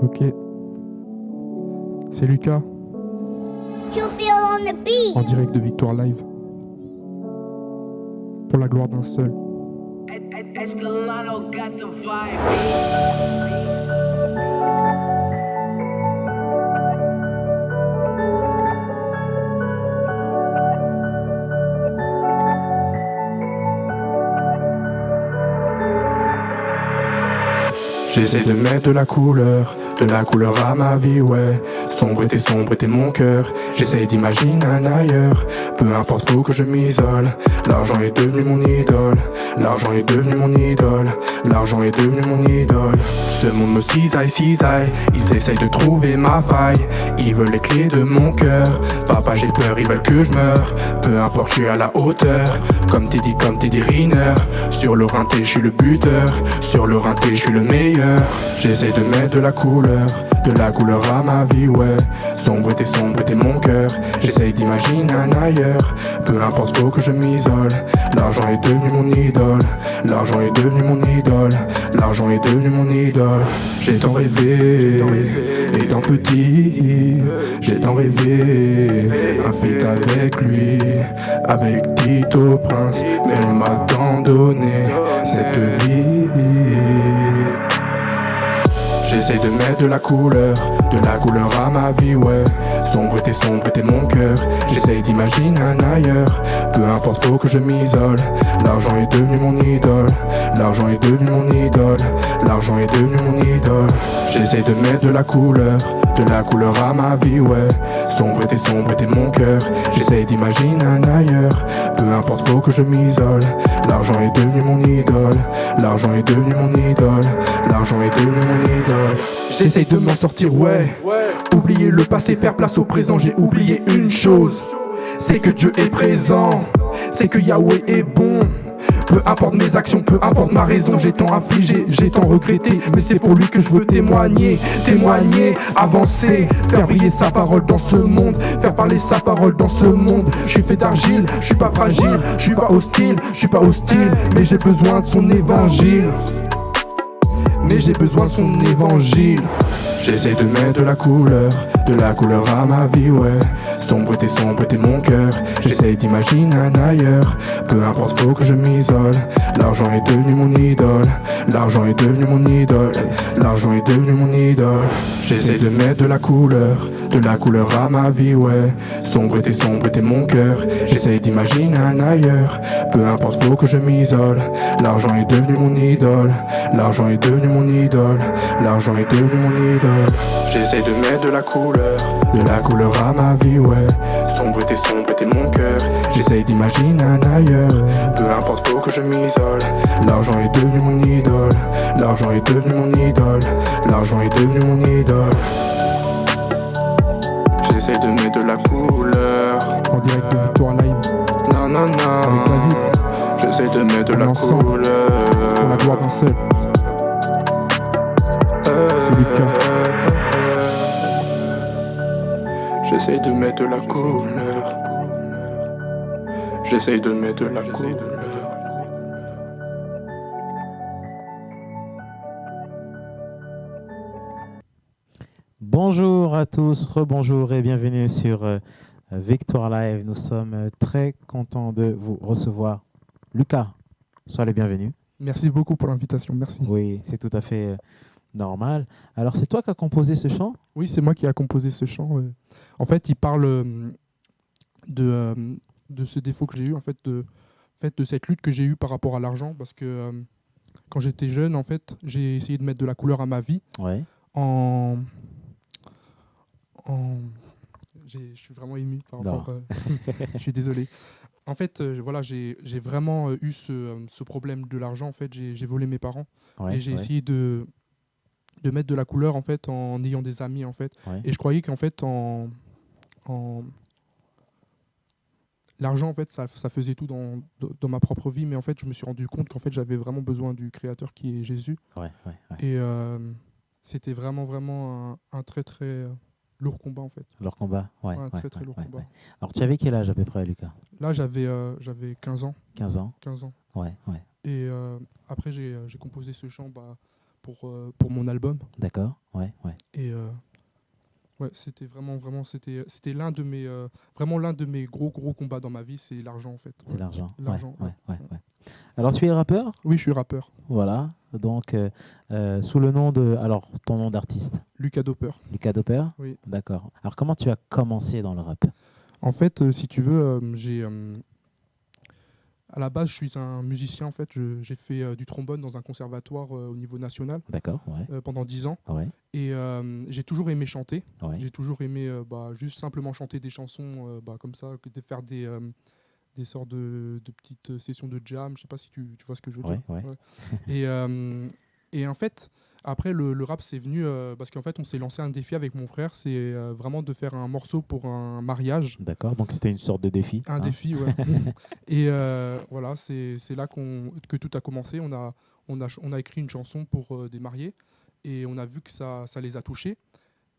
Ok. C'est Lucas, You feel on the beat. en direct de Victoire Live. Pour la gloire d'un seul. Escalado got the vibe. J'essaie de mettre de la couleur à ma vie, ouais. Sombre était mon cœur. J'essaie d'imaginer un ailleurs. Peu importe, faut que je m'isole. L'argent est devenu mon idole. L'argent est devenu mon idole. L'argent est devenu mon idole. Ce monde me cisaille. Ils essayent de trouver ma faille. Ils veulent les clés de mon cœur. Papa, j'ai peur, ils veulent que je meure. Peu importe, je suis à la hauteur. Comme Teddy Riner. Sur le rinté, je suis le buteur. Sur le rinté, je suis le meilleur. J'essaie de mettre de la couleur à ma vie, ouais. Sombre était mon cœur. J'essaie d'imaginer un ailleurs. Peu importe, faut que je m'isole. L'argent est devenu mon idole. L'argent est devenu mon idole. L'argent est devenu mon idole. J'ai tant rêvé, étant petit. J'ai tant rêvé, un feat avec lui, avec Tito Prince. Mais elle m'a tant donné cette vie. J'essaie de mettre de la couleur à ma vie, ouais. Sombre était mon cœur. J'essaie d'imaginer un ailleurs. Peu importe, faut que je m'isole. L'argent est devenu mon idole. L'argent est devenu mon idole. L'argent est devenu mon idole. J'essaie de mettre de la couleur à ma vie, ouais. Sombre était mon cœur. J'essaie d'imaginer un ailleurs. Peu importe, faut que je m'isole. L'argent est devenu mon idole. L'argent est devenu mon idole. L'argent est devenu mon idole. J'essaie de m'en sortir, ouais. Oublier le passé, faire place au présent. J'ai oublié une chose, c'est que Dieu est présent. C'est que Yahweh est bon. Peu importe mes actions, peu importe ma raison. J'ai tant affligé, j'ai tant regretté. Mais c'est pour lui que je veux témoigner, avancer. Faire briller sa parole dans ce monde. Faire parler sa parole dans ce monde. Je suis fait d'argile, je suis pas fragile. Je suis pas hostile, mais j'ai besoin de son évangile. J'essaie de mettre de la couleur à ma vie, ouais. Sombre était mon cœur. J'essaie d'imaginer un ailleurs. Peu importe, faut que je m'isole. L'argent est devenu mon idole. L'argent est devenu mon idole. L'argent est devenu mon idole. J'essaie de mettre de la couleur à ma vie, ouais. Sombre était mon cœur. J'essaie d'imaginer un ailleurs. Peu importe, faut que je m'isole. L'argent est devenu mon idole. L'argent est devenu mon idole. L'argent est devenu mon idole. J'essaie de mettre de la couleur à ma vie, ouais. Sombre était mon cœur. J'essaie d'imaginer un ailleurs. Peu importe, faut que je m'isole. L'argent est devenu mon idole. L'argent est devenu mon idole. L'argent est devenu mon idole. J'essaie de mettre de la couleur. En direct de Victoire Live. Non. J'essaie de mettre de la couleur. Pour la gloire d'un seul. C'est Lucas. J'essaie de mettre de la couleur. J'essaie de mettre de la couleur. Bonjour à tous, rebonjour et bienvenue sur Victoire Live. Nous sommes très contents de vous recevoir. Lucas, sois le bienvenu. Merci beaucoup pour l'invitation, merci. Oui, c'est tout à fait normal. Alors, c'est toi qui as composé ce chant ? Oui, c'est moi qui ai composé ce chant. En fait, il parle de ce défaut que j'ai eu, en fait, de cette lutte que j'ai eue par rapport à l'argent, parce que quand j'étais jeune, en fait, j'ai essayé de mettre de la couleur à ma vie. Ouais. Je suis vraiment ému par rapport. Je suis désolé. En fait, voilà, j'ai vraiment eu ce problème de l'argent. En fait, j'ai volé mes parents et j'ai essayé de mettre de la couleur en fait en ayant des amis en fait. Ouais. Et je croyais qu'en fait en l'argent en fait ça faisait tout dans ma propre vie, mais en fait je me suis rendu compte qu'en fait j'avais vraiment besoin du Créateur qui est Jésus. Ouais. Et c'était vraiment un très très lourd combat en fait. Leur combat, ouais. Ouais, un Ouais, très très ouais, lourd ouais, combat. ouais. Alors, tu avais quel âge à peu près, Lucas? Là, j'avais 15 ans. 15 ans? 15 ans. Ouais, ouais. Et après, j'ai composé ce chant pour mon album. D'accord, ouais, ouais. Et ouais, c'était c'était vraiment l'un de mes gros combats dans ma vie, c'est l'argent en fait. C'est Ouais. l'argent. Ouais, L'argent, ouais, ouais. ouais, ouais. Alors, tu es rappeur? Oui, je suis rappeur. Voilà. Donc, sous le nom de. Alors, ton nom d'artiste? Lucas Doper. Lucas Doper? Oui. D'accord. Alors, comment tu as commencé dans le rap? En fait, si tu veux, à la base, je suis un musicien en fait. J'ai fait du trombone dans un conservatoire au niveau national D'accord, ouais. pendant 10 ans. Ouais, Et j'ai toujours aimé chanter. ouais. J'ai toujours aimé juste simplement chanter des chansons comme ça, de faire des sortes de petites sessions de jam. Je sais pas si tu vois ce que je veux Ouais, dire. ouais. Ouais. Et en fait, après, le rap, c'est venu parce qu'en fait, on s'est lancé un défi avec mon frère. C'est vraiment de faire un morceau pour un mariage. D'accord. Donc, c'était une sorte de défi. Un hein. défi, ouais. Et voilà, c'est là que tout a commencé. On a écrit une chanson pour des mariés et on a vu que ça les a touchés.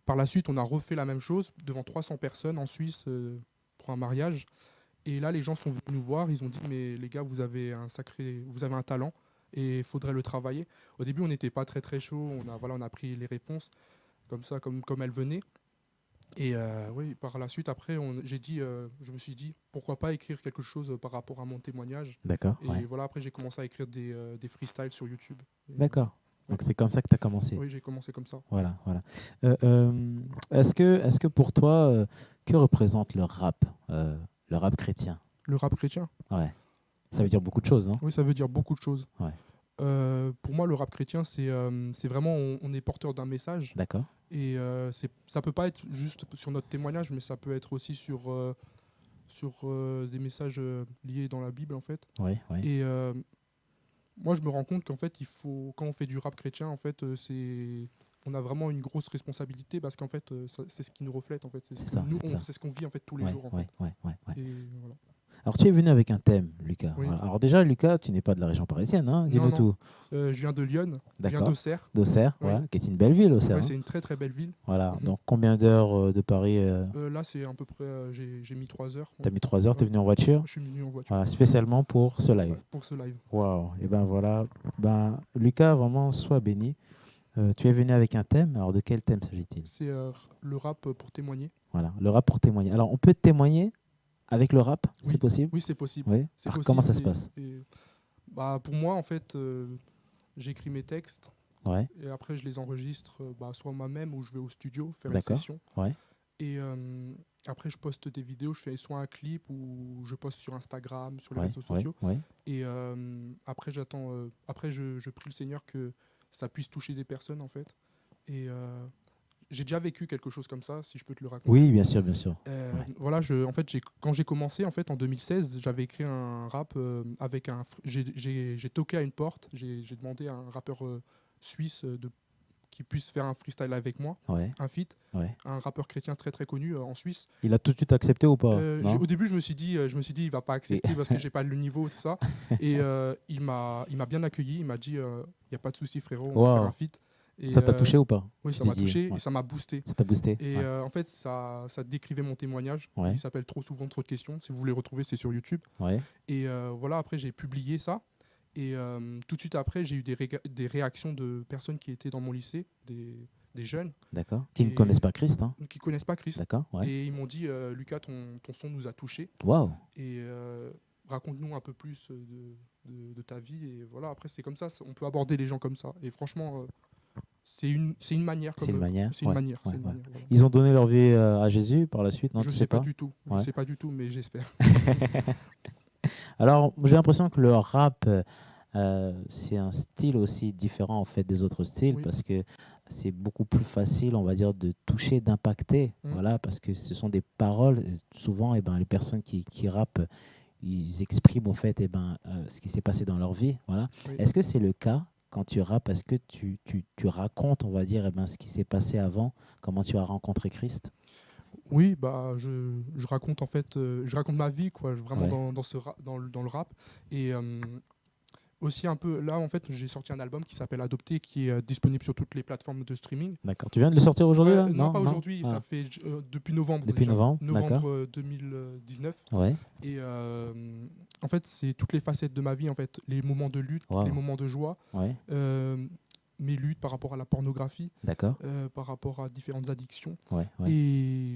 Par la suite, on a refait la même chose devant 300 personnes en Suisse pour un mariage. Et là, les gens sont venus nous voir. Ils ont dit, mais les gars, vous avez un talent et il faudrait le travailler. Au début, on n'était pas très très chaud. On a pris les réponses comme ça, comme elles venaient. Et oui, par la suite, après, je me suis dit, pourquoi pas écrire quelque chose par rapport à mon témoignage. D'accord, Et ouais. voilà, après, j'ai commencé à écrire des freestyles sur YouTube. Et D'accord. Donc, Ouais. c'est comme ça que tu as commencé. oui, j'ai commencé comme ça. Voilà, voilà. Est-ce que pour toi, que représente le rap chrétien? Le rap chrétien, Ouais. Ça veut dire beaucoup de choses, non? oui, ça veut dire beaucoup de choses. Ouais. Pour moi, le rap chrétien, c'est vraiment, on est porteur d'un message. D'accord. Et ça peut pas être juste sur notre témoignage, mais ça peut être aussi sur des messages liés dans la Bible, en fait. Ouais, ouais. Et moi, je me rends compte qu'en fait, quand on fait du rap chrétien, en fait, on a vraiment une grosse responsabilité parce qu'en fait, c'est ce qui nous reflète, en fait. C'est ça, c'est ça. C'est ce qu'on vit, en fait, tous les Ouais, jours, en ouais, fait. ouais, ouais, ouais. Et voilà. Alors, tu es venu avec un thème, Lucas. Oui. Voilà. Alors, déjà, Lucas, tu n'es pas de la région parisienne, hein? Non, Dis-nous non. tout. Je viens de Lyon, je viens D'accord. d'Auxerre. D'Auxerre, Oui. ouais, qui est une belle ville, Auxerre. Ouais, hein. c'est une très très belle ville. Voilà. Mhm. Donc, combien d'heures de Paris Là, c'est à peu près, j'ai mis 3 heures. Tu as mis 3 heures, tu es Ouais. venu en voiture? Je suis venu en voiture Voilà, spécialement pour ce live. pour ce live. Waouh. Et ben voilà. Ben, Lucas, vraiment, sois béni. Tu es venu avec un thème. Alors, de quel thème s'agit-il? C'est le rap pour témoigner. Voilà, le rap pour témoigner. Alors, on peut témoigner avec le rap? Oui. C'est possible? Oui, c'est possible. Oui. C'est Alors, possible. comment ça se passe? Pour moi, en fait, j'écris mes textes Ouais, et après je les enregistre soit moi-même ou je vais au studio faire une d'accord. session. Ouais, Et après, je poste des vidéos, je fais soit un clip ou je poste sur Instagram, sur les ouais, réseaux ouais, sociaux. ouais. Et après, je prie le Seigneur que ça puisse toucher des personnes, en fait. Et j'ai déjà vécu quelque chose comme ça, si je peux te le raconter. Oui, bien sûr, bien sûr. Ouais. Voilà, en fait, quand j'ai commencé en fait en 2016, j'avais écrit un rap avec j'ai toqué à une porte, j'ai demandé à un rappeur suisse qui puisse faire un freestyle avec moi, Ouais, un feat, ouais. un rappeur chrétien très très connu en Suisse. Il a tout de suite accepté ou pas? Non? Au début, je me suis dit, il va pas accepter parce que j'ai pas le niveau tout ça. Et il m'a bien accueilli, il m'a dit, il y a pas de souci frérot, on va Wow. faire un feat. Et, Ça t'a touché ou pas? Oui, Tu ça t'es m'a dit, touché ouais. et ça m'a boosté. Ça t'a boosté? Et Ouais. en fait, ça décrivait mon témoignage. Ouais. Il s'appelle Trop souvent, trop de questions. Si vous voulez le retrouver, c'est sur YouTube. Ouais. Et voilà, après, j'ai publié ça. Et tout de suite après, j'ai eu des réactions de personnes qui étaient dans mon lycée, des jeunes, D'accord. Qui ne Et- connaissent pas Christ, hein? qui connaissent pas Christ. D'accord, ouais. Et ils m'ont dit, Lucas, ton son nous a touchés. Waouh. Et raconte-nous un peu plus de ta vie. Et voilà, après, c'est comme ça. On peut aborder les gens comme ça. Et franchement, c'est une manière. C'est une manière. C'est une Ouais, manière. ouais, c'est une ouais. manière, voilà. Ils ont donné leur vie à Jésus par la suite, non? Je Tu sais pas du tout. Je Ouais. sais pas du tout, mais j'espère. Alors, j'ai l'impression que le rap, c'est un style aussi différent en fait des autres styles Oui. parce que c'est beaucoup plus facile, on va dire, de toucher, d'impacter, Mm. voilà, parce que ce sont des paroles. Et souvent, les personnes qui rappent, ils expriment en fait, ce qui s'est passé dans leur vie, voilà. Oui. Est-ce que c'est le cas quand tu rappes? Est-ce que tu racontes, on va dire, ce qui s'est passé avant, comment tu as rencontré Christ? Oui, je raconte en fait, je raconte ma vie, quoi, vraiment Ouais. dans le rap. Et aussi un peu, là en fait j'ai sorti un album qui s'appelle Adopté, qui est disponible sur toutes les plateformes de streaming. D'accord. Tu viens de le sortir aujourd'hui, Ouais, là? non, pas aujourd'hui, Ah. ça fait depuis novembre Depuis déjà. novembre, d'accord. Novembre 2019. Ouais. Et en fait, c'est toutes les facettes de ma vie, en fait, les moments de lutte, Wow. les moments de joie, Ouais. mes luttes par rapport à la pornographie, D'accord. par rapport à différentes addictions. Ouais. Ouais. Et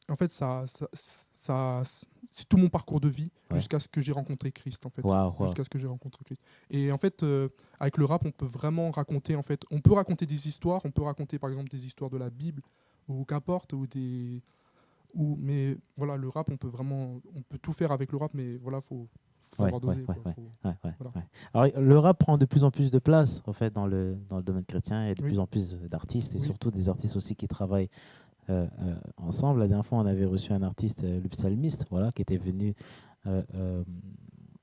en fait, c'est tout mon parcours de vie Ouais. jusqu'à ce que j'ai rencontré Christ, en fait. Wow, wow. Jusqu'à ce que j'ai rencontré Christ. Et en fait, avec le rap, on peut vraiment raconter, en fait, on peut raconter des histoires, on peut raconter par exemple des histoires de la Bible ou qu'importe, mais voilà, le rap, on peut tout faire avec le rap, mais voilà, faut savoir doser. Quoi. Ouais. Voilà. Alors, le rap prend de plus en plus de place en fait dans le domaine chrétien et de Oui. plus en plus d'artistes et Oui. surtout des artistes aussi qui travaillent ensemble. La dernière fois, on avait reçu un artiste, le psalmiste, voilà, qui était venu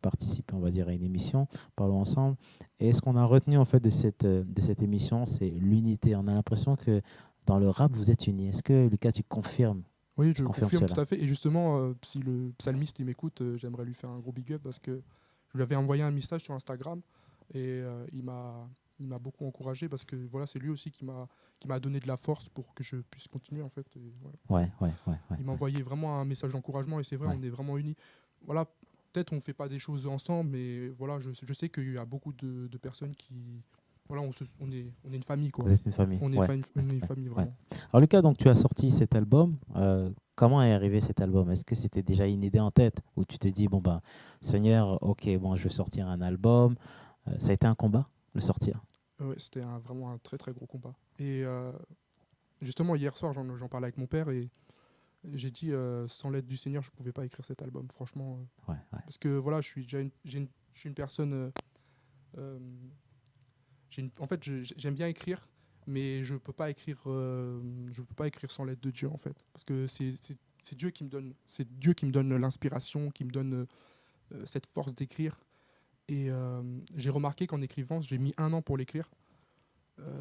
participer, on va dire, à une émission. Parlons ensemble. Et ce qu'on a retenu en fait de cette émission, c'est l'unité. On a l'impression que dans le rap, vous êtes unis. Est-ce que Lucas, tu confirmes? Oui, Tu je confirmes confirme cela? tout à fait. Et justement, si le psalmiste il m'écoute, j'aimerais lui faire un gros big up parce que je lui avais envoyé un message sur Instagram et il m'a beaucoup encouragé parce que voilà, c'est lui aussi qui m'a donné de la force pour que je puisse continuer en fait. Et voilà. Ouais. Il m'a envoyé vraiment un message d'encouragement et c'est vrai, Ouais. on est vraiment unis. Voilà, peut-être on fait pas des choses ensemble, mais voilà, je sais qu'il y a beaucoup de personnes qui, voilà, on est une famille quoi. Vous êtes une famille. On est Ouais. une famille vraiment. Alors Lucas, donc tu as sorti cet album. Comment est arrivé cet album? Est-ce que c'était déjà une idée en tête où tu te dis bon ben Seigneur, ok, bon je vais sortir un album. Ça a été un combat le sortir. Ouais, c'était vraiment un très très gros combat. Et justement hier soir j'en parlais avec mon père et j'ai dit sans l'aide du Seigneur je pouvais pas écrire cet album franchement Ouais. parce que voilà je suis déjà je suis une personne en fait j'aime bien écrire mais je peux pas écrire sans l'aide de Dieu en fait parce que c'est Dieu qui me donne l'inspiration qui me donne cette force d'écrire et j'ai remarqué qu'en écrivant j'ai mis 1 an pour l'écrire.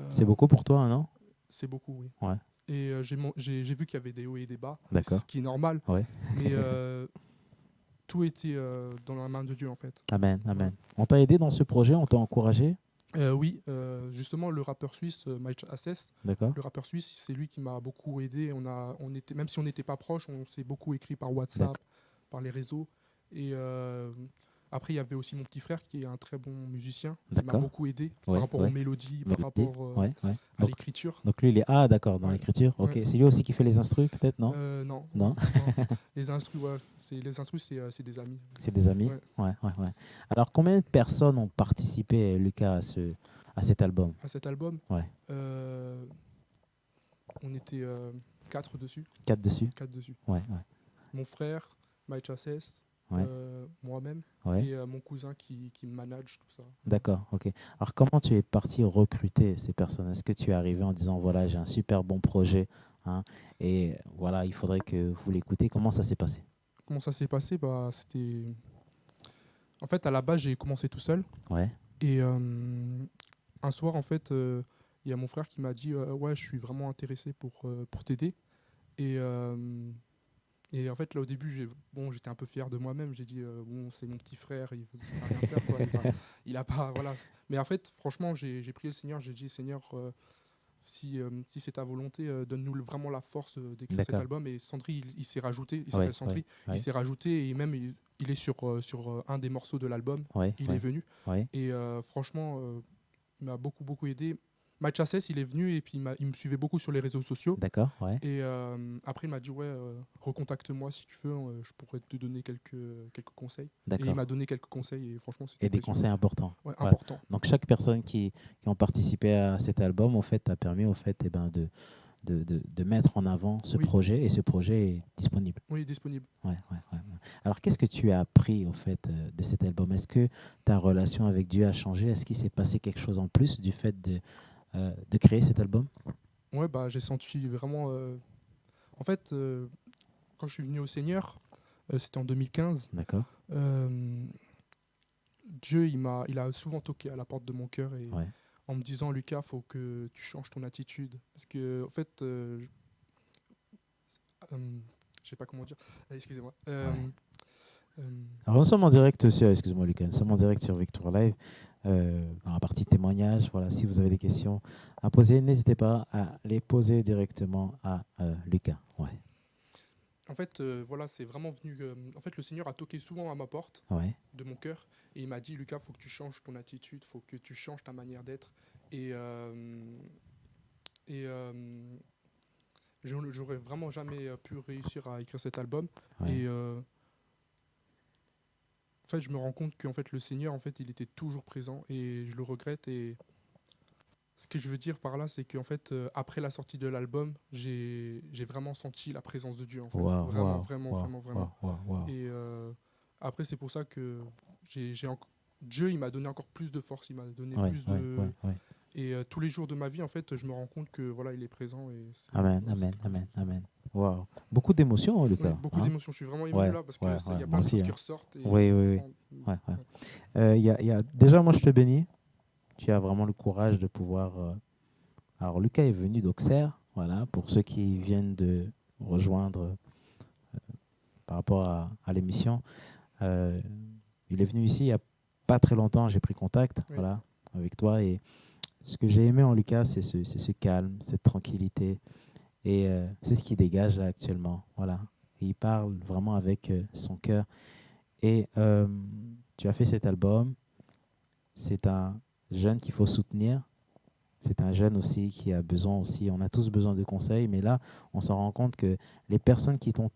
C'est beaucoup pour toi, non? C'est beaucoup, oui. Ouais. Et j'ai vu qu'il y avait des hauts et des bas, D'accord. ce qui est normal. Ouais. Mais tout était dans la main de Dieu, en fait. Amen, amen. On t'a aidé dans ce projet, on t'a encouragé? Oui, justement, le rappeur suisse, Mike Assess, D'accord. le rappeur suisse, c'est lui qui m'a beaucoup aidé. Même si on n'était pas proches, on s'est beaucoup écrit par WhatsApp, par les réseaux. Et après, il y avait aussi mon petit frère qui est un très bon musicien, qui m'a beaucoup aidé par rapport aux mélodies, par rapport à l'écriture. Donc lui, il est d'accord dans l'écriture. Ok. Ouais. C'est lui aussi qui fait les instrus, peut-être, non? Non. Les instrus, c'est des amis. C'est des amis. Ouais. Alors, combien de personnes ont participé, Lucas, à cet album? À cet album, ouais. On était 4 dessus. 4 dessus. Ouais. Mon frère, Mike Assess. Moi-même et mon cousin qui me manage tout ça. D'accord, ok. Alors comment tu es parti recruter ces personnes? Est-ce que tu es arrivé en disant voilà j'ai un super bon projet et voilà il faudrait que vous l'écoutez? Comment ça s'est passé? Comment ça s'est passé? C'était en fait à la base j'ai commencé tout seul. Ouais. Et un soir en fait il y a mon frère qui m'a dit ouais je suis vraiment intéressé pour t'aider et en fait, là, au début, j'étais un peu fier de moi-même. J'ai dit, c'est mon petit frère, il va rien faire, quoi. Il a pas, voilà. Mais en fait, franchement, j'ai prié le Seigneur. J'ai dit, Seigneur, si c'est ta volonté, donne-nous vraiment la force d'écrire cet album. Et Sandri, il s'est rajouté. Il s'appelle Sandri. Il s'est rajouté et même il est sur un des morceaux de l'album. Il est venu. Et franchement, il m'a beaucoup, beaucoup aidé. Match Assess, il est venu et puis il me suivait beaucoup sur les réseaux sociaux. D'accord, Et après, il m'a dit recontacte-moi si tu veux, je pourrais te donner quelques conseils. Et il m'a donné quelques conseils et franchement, c'était des conseils importants. Ouais, importants. Donc chaque personne qui ont participé à cet album, en fait, a permis de mettre en avant ce projet et ce projet est disponible. Oui, disponible. Ouais. Alors qu'est-ce que tu as appris au fait de cet album? Est-ce que ta relation avec Dieu a changé? Est-ce qu'il s'est passé quelque chose en plus du fait de créer cet album? Ouais, j'ai senti vraiment... En fait, quand je suis venu au Seigneur, c'était en 2015. D'accord. Dieu, il a souvent toqué à la porte de mon cœur et en me disant, Lucas, il faut que tu changes ton attitude. Parce que, en fait, je sais pas comment dire. Excusez-moi. Alors, nous sommes en direct sur, excuse-moi Lucas, nous sommes en direct sur Victoire Live, dans la partie témoignage. Voilà, si vous avez des questions à poser, n'hésitez pas à les poser directement à Lucas. Ouais, En fait, voilà, c'est vraiment venu. En fait, le Seigneur a toqué souvent à ma porte ouais, de mon cœur et il m'a dit, Lucas, faut que tu changes ton attitude, faut que tu changes ta manière d'être. Et, et j'aurais vraiment jamais pu réussir à écrire cet album. ouais. Et en fait, je me rends compte qu'en fait, le Seigneur, en fait, il était toujours présent et je le regrette. Et ce que je veux dire par là, c'est qu'en fait, après la sortie de l'album, j'ai vraiment senti la présence de Dieu, en fait. Waouh, Vraiment, waouh, vraiment, waouh, vraiment, vraiment. waouh, waouh, waouh. Et après, c'est pour ça que Dieu, il m'a donné encore plus de force, il m'a donné Ouais, plus ouais, ouais, de... ouais. Et tous les jours de ma vie, en fait, je me rends compte que voilà, il est présent. Et Amen, voilà, amen, amen, amen. Waouh. Beaucoup d'émotions, hein, oui, Lucas. beaucoup Hein? d'émotions. Je suis vraiment ému Ouais, là parce ouais, qu'il ouais. y a Moi plein de aussi. choses qui Hein. ressortent. Et Oui, oui, oui. franchement, Ouais, ouais. ouais. Déjà, moi, je te bénis. Tu as vraiment le courage de pouvoir. Alors, Lucas est venu d'Auxerre. Voilà, pour ceux qui viennent de rejoindre par rapport à l'émission. Euh, il est venu ici il n'y a pas très longtemps. J'ai pris contact, Oui, voilà, avec toi. Et ce que j'ai aimé en Lucas, c'est ce calme, cette tranquillité. Et c'est ce qui dégage là actuellement. Voilà. Et il parle vraiment avec son cœur. Et tu as fait cet album. C'est un jeune qu'il faut soutenir. C'est un jeune aussi qui a besoin aussi. On a tous besoin de conseils, mais là, on s'en rend compte que les personnes qui t'ont,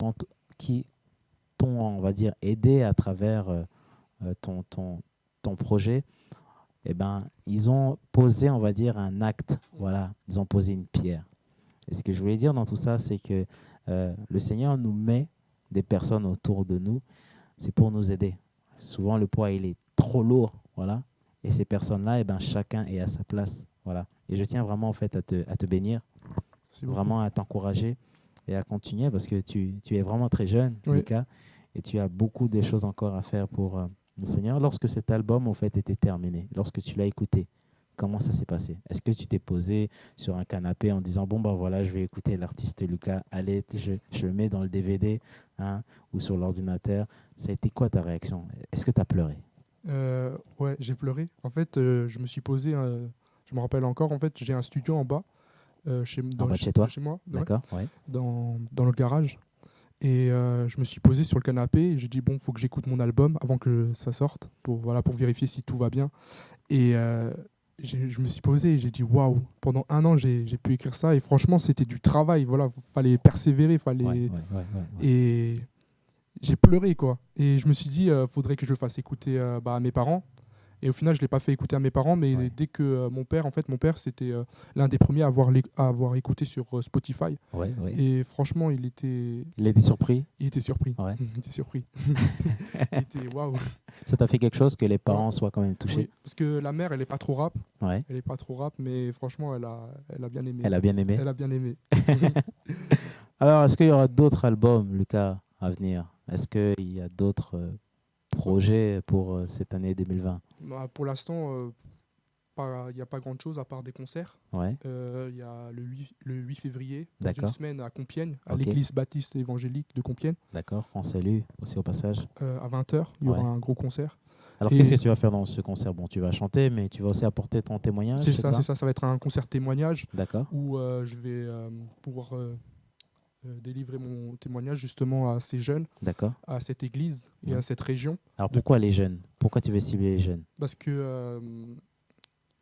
on va dire, aidé à travers ton projet, eh ben, ils ont posé, on va dire, un acte. Voilà, ils ont posé une pierre. Et ce que je voulais dire dans tout ça, c'est que le Seigneur nous met des personnes autour de nous, c'est pour nous aider. Souvent, le poids, il est trop lourd, voilà. Et ces personnes-là, eh ben, chacun est à sa place, voilà. Et je tiens vraiment, en fait, à te bénir, merci beaucoup. vraiment à t'encourager et à continuer parce que tu es vraiment très jeune, Oui. Lucas, et tu as beaucoup de choses encore à faire pour le Seigneur. Lorsque cet album, en fait, était terminé, lorsque tu l'as écouté, comment ça s'est passé? Est-ce que tu t'es posé sur un canapé en disant, bon, ben voilà, je vais écouter l'artiste Lucas, allez, je le mets dans le DVD hein, ou sur l'ordinateur. Ça a été quoi ta réaction? Est-ce que tu as pleuré? Ouais, j'ai pleuré. En fait, je me suis posé, je me rappelle encore, en fait, j'ai un studio en bas, En bas de chez toi? chez moi, ouais, D'accord, ouais. dans le garage. Et je me suis posé sur le canapé et j'ai dit, bon, faut que j'écoute mon album avant que ça sorte, voilà, pour vérifier si tout va bien. Et je me suis posé et j'ai dit, waouh, pendant un an, j'ai pu écrire ça. Et franchement, c'était du travail, voilà, fallait persévérer, Ouais, fallait... ouais, ouais, ouais, ouais. Et j'ai pleuré, quoi. Et je me suis dit, faudrait que je le fasse écouter à mes parents. Et au final, je ne l'ai pas fait écouter à mes parents, mais Ouais. dès que mon père, c'était l'un des premiers à avoir écouté sur Spotify. Ouais, ouais. Et franchement, Il était surpris? il était surpris. Ouais. Il était surpris. Il était waouh. Ça t'a fait quelque chose que les Ouais. parents soient quand même touchés? Oui, parce que la mère, elle n'est pas trop rap. Ouais. Elle est pas trop rap, mais franchement, elle a bien aimé. Elle a bien aimé? Elle a bien aimé. Alors, est-ce qu'il y aura d'autres albums, Lucas, à venir? Est-ce qu'il y a d'autres projets pour cette année 2020? Bah, pour l'instant, il n'y a pas grand-chose à part des concerts. Ouais, Il y a le 8 février, dans une d'accord. semaine, à Compiègne, à Ok, l'église baptiste évangélique de Compiègne. d'accord. On salue aussi au passage. À 20h, il y aura Ouais. un gros concert. Alors, Et qu'est-ce que tu vas faire dans ce concert? Bon, tu vas chanter, mais tu vas aussi apporter ton témoignage, c'est c'est ça, ça? c'est ça. Ça va être un concert témoignage D'accord. où je vais pouvoir délivrer mon témoignage justement à ces jeunes, D'accord. à cette église et Ouais. à cette région. Alors, De- pourquoi les jeunes? Pourquoi tu veux cibler les jeunes? Parce que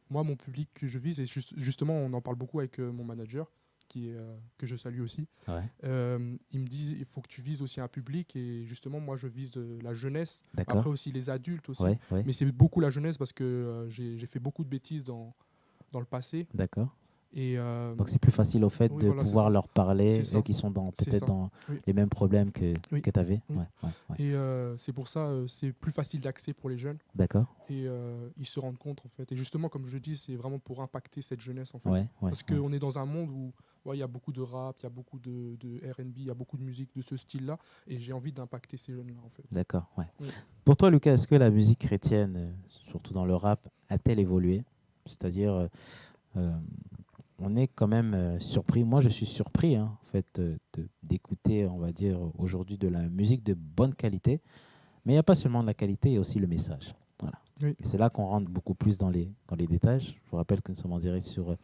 moi, mon public que je vise, et justement, on en parle beaucoup avec mon manager, que je salue aussi. Ouais, Il me dit il faut que tu vises aussi un public, et justement, moi, je vise la jeunesse, après d'accord. aussi les adultes aussi. Ouais, ouais, Mais c'est beaucoup la jeunesse parce que j'ai fait beaucoup de bêtises dans le passé. d'accord. Et Donc, c'est plus facile au fait oui, de voilà, c'est pouvoir ça. leur parler, C'est ça. eux qui sont C'est peut-être ça. dans Oui. les mêmes problèmes que, Oui. que tu avais. Oui. Ouais, ouais, ouais. Et c'est pour ça c'est plus facile d'accès pour les jeunes. D'accord. Et ils se rendent compte, en fait. Et justement, comme je dis, c'est vraiment pour impacter cette jeunesse, en fait. Ouais, ouais, Parce ouais. qu'on est dans un monde où ouais, il y a beaucoup de rap, il y a beaucoup de R&B, il y a beaucoup de musique de ce style-là. Et j'ai envie d'impacter ces jeunes-là, en fait. D'accord, ouais. Oui. Pour toi, Lucas, est-ce que la musique chrétienne, surtout dans le rap, a-t-elle évolué? C'est-à-dire, euh, on est quand même surpris. Moi, je suis surpris, hein, en fait, d'écouter, on va dire, aujourd'hui de la musique de bonne qualité. Mais il n'y a pas seulement la qualité, il y a aussi le message. Voilà. Oui. Et c'est là qu'on rentre beaucoup plus dans les détails. Je vous rappelle que nous sommes en direct sur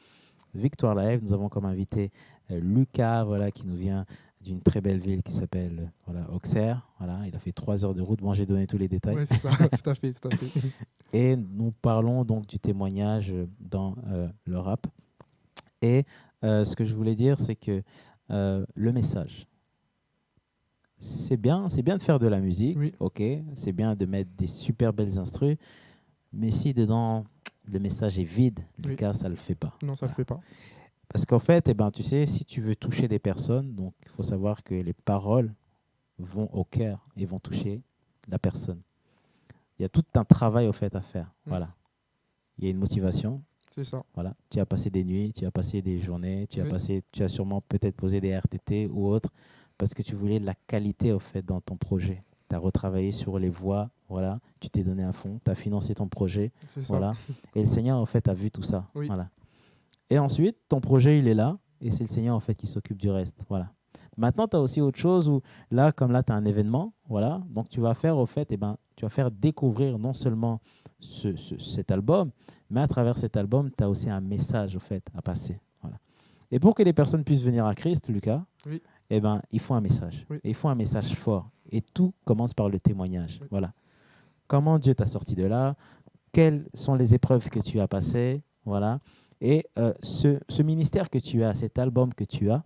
Victoire Live. Nous avons comme invité Lucas, voilà, qui nous vient d'une très belle ville qui s'appelle voilà, Auxerre. Voilà, il a fait 3 heures de route. Bon, j'ai donné tous les détails. Ouais, c'est ça, tout à fait, tout à fait. Et nous parlons donc du témoignage dans le rap. Et ce que je voulais dire, c'est que le message, c'est bien de faire de la musique, Oui. ok, c'est bien de mettre des super belles instrus, mais si dedans le message est vide, Oui. Lucas, ça le fait pas. Non, ça le fait pas. Parce qu'en fait, eh ben, tu sais, si tu veux toucher des personnes, donc il faut savoir que les paroles vont au cœur et vont toucher la personne. Il y a tout un travail au fait à faire. Voilà. Il y a une motivation. C'est ça. Voilà. Tu as passé des nuits, tu as passé des journées, tu as sûrement peut-être posé des RTT ou autre parce que tu voulais de la qualité au fait dans ton projet. Tu as retravaillé sur les voix, voilà. Tu t'es donné à fond, tu as financé ton projet, C'est ça. voilà. Et le Seigneur en fait a vu tout ça, Oui. voilà. Et ensuite, ton projet il est là et c'est le Seigneur en fait qui s'occupe du reste, voilà. Maintenant, tu as aussi autre chose où là, comme là, tu as un événement, voilà. Donc tu vas faire au fait, tu vas faire découvrir non seulement cet album, mais à travers cet album, tu as aussi un message au fait à passer. Voilà. Et pour que les personnes puissent venir à Christ, Lucas, Oui. il faut un message. Oui. Et il faut un message fort. Et tout commence par le témoignage. Oui. Voilà. Comment Dieu t'a sorti de là? Quelles sont les épreuves que tu as passées? Voilà. Et ce ministère que tu as, cet album que tu as,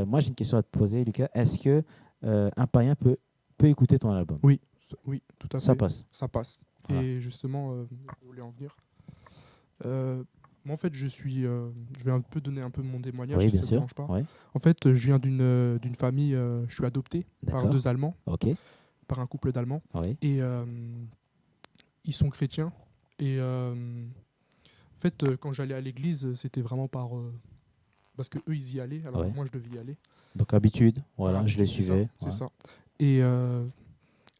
moi j'ai une question à te poser, Lucas. Est-ce que un païen peut écouter ton album? Oui, oui, tout à fait. Ça passe. Ça passe. Voilà. Et justement, je voulais en venir. Moi, en fait, je vais un peu donner un peu mon témoignage, Oui, si bien ça ne sûr. dérange pas. Ouais. En fait, je viens d'une famille, je suis adopté par D'accord. 2 Allemands, Ok. par un couple d'Allemands. Oui. Et ils sont chrétiens. Et en fait, quand j'allais à l'église, c'était vraiment parce que eux ils y allaient, alors Ouais. moi je devais y aller. Donc habitude, voilà, Par je les habitude, suivais. C'est Ouais. ça. Et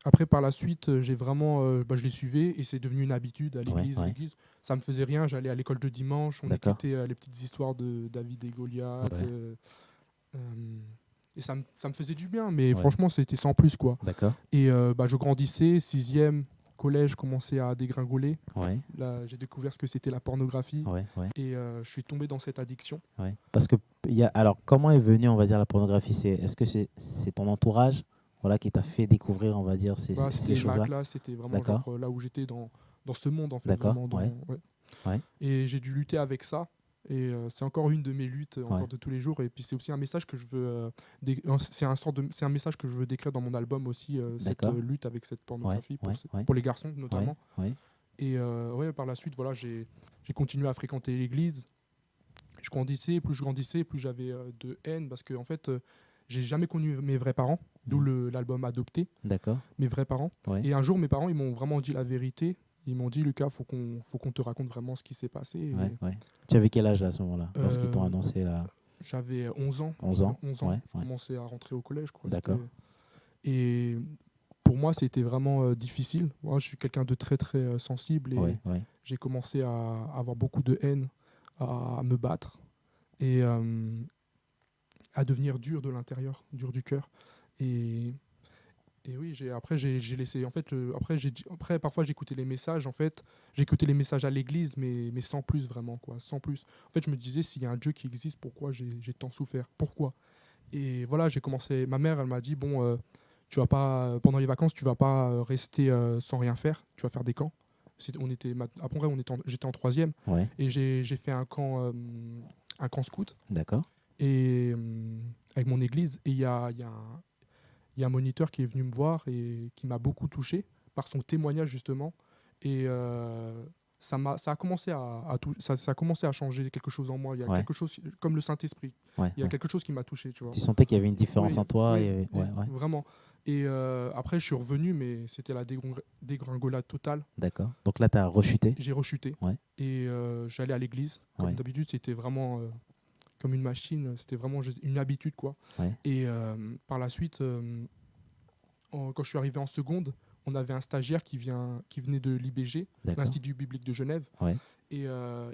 après, par la suite, j'ai vraiment, je les suivais et c'est devenu une habitude à l'église. Ouais. L'église, ça me faisait rien. J'allais à l'école de dimanche, on D'accord. écoutait les petites histoires de David et Goliath. Ouais. Et ça me faisait du bien, mais Ouais. franchement, c'était sans plus, quoi. D'accord. Et je grandissais, 6e, collège, commençais à dégringoler. Ouais. Là, j'ai découvert ce que c'était la pornographie. Ouais. Et je suis tombé dans cette addiction. Ouais. Parce que alors comment est venue, on va dire, la pornographie? Est-ce que c'est ton entourage, voilà, qui t'a fait découvrir, on va dire, ces C'était choses-là? ma classe, c'était vraiment D'accord. genre, là où j'étais dans ce monde, en fait. D'accord, Vraiment ouais. Ouais. Et j'ai dû lutter avec ça. Et c'est encore une de mes luttes encore Ouais. de tous les jours. Et puis c'est aussi un message que je veux c'est un message que je veux décrire dans mon album aussi, cette D'accord. lutte avec cette pornographie Ouais. pour les garçons notamment. Ouais. Et par la suite, voilà, j'ai continué à fréquenter l'église. Je grandissais, plus j'avais de haine parce que en fait, j'ai jamais connu mes vrais parents, d'où l'album Adopté, D'accord. mes vrais parents. Ouais. Et un jour, mes parents, ils m'ont vraiment dit la vérité. Ils m'ont dit, Lucas, faut qu'on te raconte vraiment ce qui s'est passé. Et Ouais. Tu avais quel âge là, à ce moment-là, lorsqu'ils t'ont Euh, annoncé là? j'avais 11 ans. 11 ans. 11 ans. Ouais. Je commençais à rentrer au collège, quoi. D'accord. Et pour moi, c'était vraiment difficile. Moi, je suis quelqu'un de très, très sensible. Et Ouais. j'ai commencé à avoir beaucoup de haine, à me battre et à devenir dur de l'intérieur, dur du cœur. Et oui, après j'ai laissé. En fait, après parfois j'écoutais les messages. En fait, j'écoutais les messages à l'église, mais sans plus vraiment, quoi, sans plus. En fait, je me disais, s'il y a un Dieu qui existe, pourquoi j'ai tant souffert? Pourquoi? Et voilà, j'ai commencé. Ma mère, elle m'a dit, bon, tu vas pas pendant les vacances, tu vas pas rester sans rien faire. Tu vas faire des camps. Après, j'étais en 3e Ouais. et j'ai fait un camp scout. D'accord. Et avec mon église, et il y a un moniteur qui est venu me voir et qui m'a beaucoup touché par son témoignage justement. Et ça a commencé ça a commencé à changer quelque chose en moi. Il y a Ouais. quelque chose comme le Saint-Esprit. Ouais. Il y a quelque chose qui m'a touché, tu vois. Tu sentais qu'il y avait une différence Oui, en toi. oui, il y avait- oui, Ouais. vraiment. Et après, je suis revenu, mais c'était la dégringolade totale. D'accord. Donc là, tu as rechuté. J'ai rechuté. Ouais. Et j'allais à l'église. Comme Ouais. d'habitude, c'était vraiment comme une machine. C'était vraiment une habitude, quoi. Ouais. Et par la suite, quand je suis arrivé en seconde, on avait un stagiaire qui venait de l'IBG, D'accord. l'Institut biblique de Genève. Ouais. Et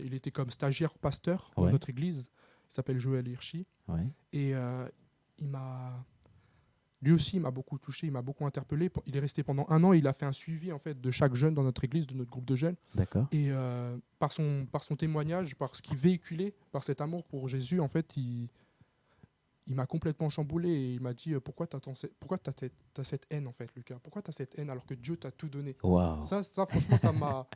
il était comme stagiaire pasteur dans Ouais. notre église. Il s'appelle Joël Hirschi. Ouais. Et il m'a lui aussi, il m'a beaucoup touché, il m'a beaucoup interpellé. Il est resté pendant 1 an, il a fait un suivi en fait de chaque jeune dans notre église, de notre groupe de jeunes. D'accord. Et par son témoignage, par ce qu'il véhiculait, par cet amour pour Jésus, en fait, il m'a complètement chamboulé et il m'a dit pourquoi tu as cette haine en fait, Lucas? Pourquoi tu as cette haine alors que Dieu t'a tout donné? Waouh. Ça, franchement, ça m'a.